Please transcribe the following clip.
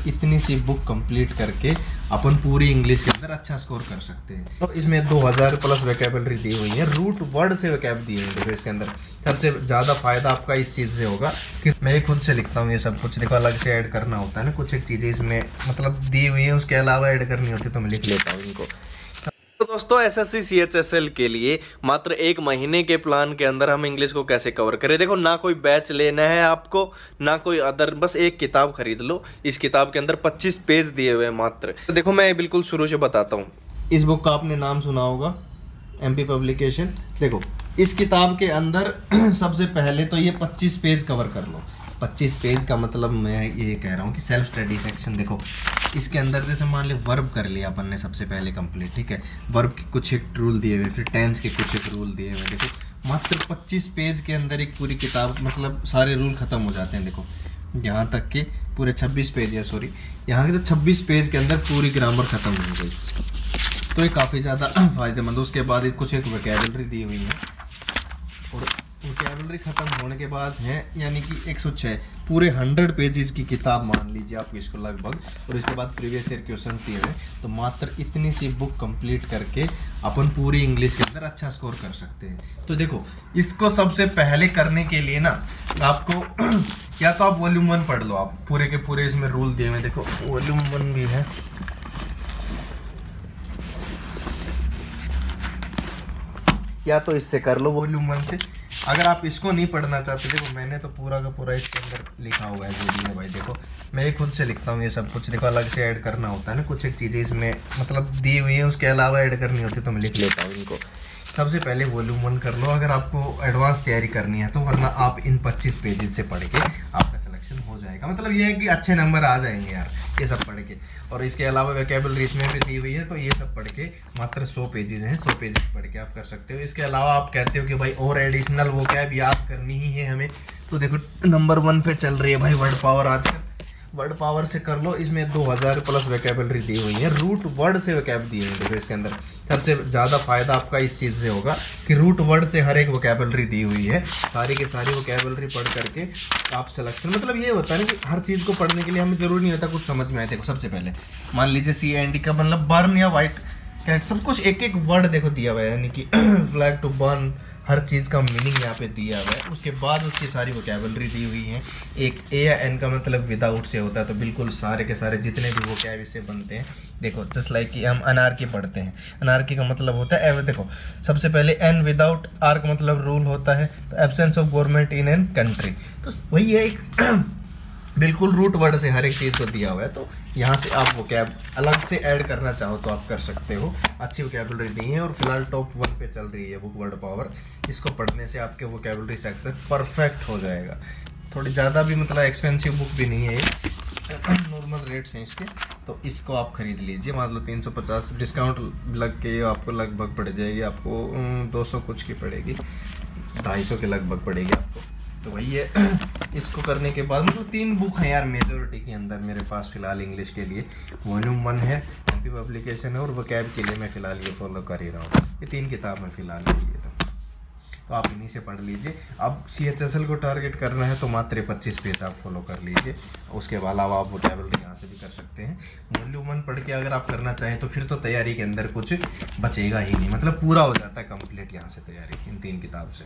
इतनी सी book complete करके अपन पूरी इंग्लिश के अंदर अच्छा स्कोर कर सकते हैं। तो इसमें 2000 प्लस वोकैबुलरी दी हुई है, रूट वर्ड से वोकैब दिए हैं। देखो इसके अंदर सबसे ज़्यादा फायदा आपका इस चीज़ से होगा कि मैं खुद से लिखता हूँ ये सब कुछ, देखो अलग से ऐड करना होता है ना, कुछ एक चीज़ें इसमें मतलब दी हुई है, उसके अलावा ऐड करनी होती है तो मैं लिख लेता हूँ इनको। तो दोस्तों एसएससी सीएचएसएल के लिए मात्र 1 महीने के प्लान के अंदर हम इंग्लिश को कैसे कवर करें। देखो ना कोई बैच लेना है आपको, ना कोई अदर, बस एक किताब खरीद लो। इस किताब के अंदर 25 पेज दिए हुए हैं मात्र। तो देखो मैं बिल्कुल शुरू से बताता हूँ। इस बुक का आपने नाम सुना होगा, एमपी पब्लिकेशन। देखो इस किताब के अंदर सबसे पहले तो ये 25 पेज कवर कर लो। 25 पेज का मतलब मैं ये कह रहा हूँ कि सेल्फ स्टडी सेक्शन। देखो इसके अंदर जैसे मान ली वर्ब कर लिया अपन ने सबसे पहले कंप्लीट, ठीक है। वर्ब के कुछ एक रूल दिए हुए, फिर टेंस के कुछ एक रूल दिए हुए। देखो मात्र 25 पेज के अंदर एक पूरी किताब, मतलब सारे रूल ख़त्म हो जाते हैं। देखो यहाँ तक के पूरे 26 पेज है, सॉरी यहाँ के तो 26 पेज के अंदर पूरी ग्रामर ख़त्म हो गई। तो ये काफ़ी ज़्यादा फ़ायदेमंद। उसके बाद कुछ एक वोकैबुलरी दी हुई है, और वोकैबुलरी ख़त्म होने के बाद है यानी कि 106 पूरे 100 पेजेस की किताब मान लीजिए आप इसको लगभग। और इसके बाद प्रीवियस ईयर क्वेश्चंस दिए हुए। तो मात्र इतनी सी बुक कंप्लीट करके अपन पूरी इंग्लिश के अंदर अच्छा स्कोर कर सकते हैं। तो देखो इसको सबसे पहले करने के लिए ना आपको या तो आप वॉल्यूम 1 पढ़ लो, आप पूरे के पूरे इसमें रूल दिए हुए। देखो वॉल्यूम 1 भी है, या तो इससे कर लो वॉल्यूम 1 से। अगर आप इसको नहीं पढ़ना चाहते, देखो मैंने तो पूरा का पूरा इसके अंदर लिखा हुआ है जो भी है भाई। देखो मैं खुद से लिखता हूँ ये सब कुछ, देखो अलग से ऐड करना होता है ना, कुछ एक चीज़ें इसमें मतलब दी हुई है, उसके अलावा ऐड करनी होती है तो मैं लिख लेता हूँ इनको। सबसे पहले वॉल्यूम 1 कर लो अगर आपको एडवांस तैयारी करनी है तो, वरना आप इन 25 पेजेस से पढ़ के आपका सिलेक्शन हो जाएगा। मतलब ये है कि अच्छे नंबर आ जाएंगे यार ये सब पढ़ के। और इसके अलावा वोकैबुलरी इसमें भी दी हुई है, तो ये सब पढ़ के मात्र 100 पेजेस हैं, 100 पेजेस पढ़ के आप कर सकते हो। इसके अलावा आप कहते हो कि भाई और एडिशनल वोकैब याद करनी ही है हमें, तो देखो नंबर 1 पे चल रही है भाई वर्ड पावर। आजकल वर्ड पावर से कर लो, इसमें 2000 प्लस वोकैबुलरी दी हुई है, रूट वर्ड से वोकैब दिए हैं। देखो इसके अंदर सबसे ज़्यादा फायदा आपका इस चीज़ से होगा कि रूट वर्ड से हर एक वोकैबुलरी दी हुई है। सारी की सारी वोकैबुलरी पढ़ करके आप सिलेक्शन, मतलब ये होता है ना कि हर चीज़ को पढ़ने के लिए हमें ज़रूरी नहीं होता कुछ समझ में आए। देखो सबसे पहले मान लीजिए CND का मतलब बर्न या वाइट कैट, सब कुछ एक एक वर्ड देखो दिया हुआ है, यानी कि फ्लैग टू बर्न, हर चीज़ का मीनिंग यहाँ पे दिया हुआ है। उसके बाद उसकी सारी वोकैबुलरी दी हुई है। एक A या N का मतलब विदाउट से होता है, तो बिल्कुल सारे के सारे जितने भी वोकैब इससे बनते हैं। देखो जस्ट लाइक कि हम अनार्की पढ़ते हैं, अनार्की का मतलब होता है एव। देखो सबसे पहले N विदाउट R का मतलब रूल होता है, तो absence of government in an country. तो वही है एक बिल्कुल रूट वर्ड से हर एक चीज़ को दिया हुआ है। तो यहाँ से आप वोकैब अलग से ऐड करना चाहो तो आप कर सकते हो। अच्छी वोकैबुलरी दी है और फिलहाल टॉप 1 पे चल रही है बुक वर्ड पावर। इसको पढ़ने से आपके वोकैबुलरी सेक्शन परफेक्ट हो जाएगा। थोड़ी ज़्यादा भी मतलब एक्सपेंसिव बुक भी नहीं है ये, नॉर्मल रेट्स हैं इसके। तो इसको आप खरीद लीजिए, मान लो 350 डिस्काउंट लग के आपको लगभग पड़ जाएगी, आपको 200 कुछ की पड़ेगी, 250 के लगभग पड़ेगी आपको। तो वही है। इसको करने के बाद मतलब 3 बुक हैं यार मेजोरिटी के अंदर मेरे पास फ़िलहाल इंग्लिश के लिए। वॉल्यूम 1 है, एमपी पब्लिकेशन है, और वोकैब के लिए मैं फ़िलहाल ये फॉलो कर ही रहा हूँ। ये 3 किताब मैं फ़िलहाल लिए तो आप इन्हीं से पढ़ लीजिए। अब CHSL को टारगेट करना है तो मात्र 25 पेज आप फॉलो कर लीजिए। उसके अलावा आप वोकैबुलरी यहाँ से भी कर सकते हैं। वॉल्यूम 1 पढ़ के अगर आप करना चाहें तो फिर तो तैयारी के अंदर कुछ बचेगा ही नहीं, मतलब पूरा हो जाता है कंप्लीट यहाँ से तैयारी इन 3 किताब से।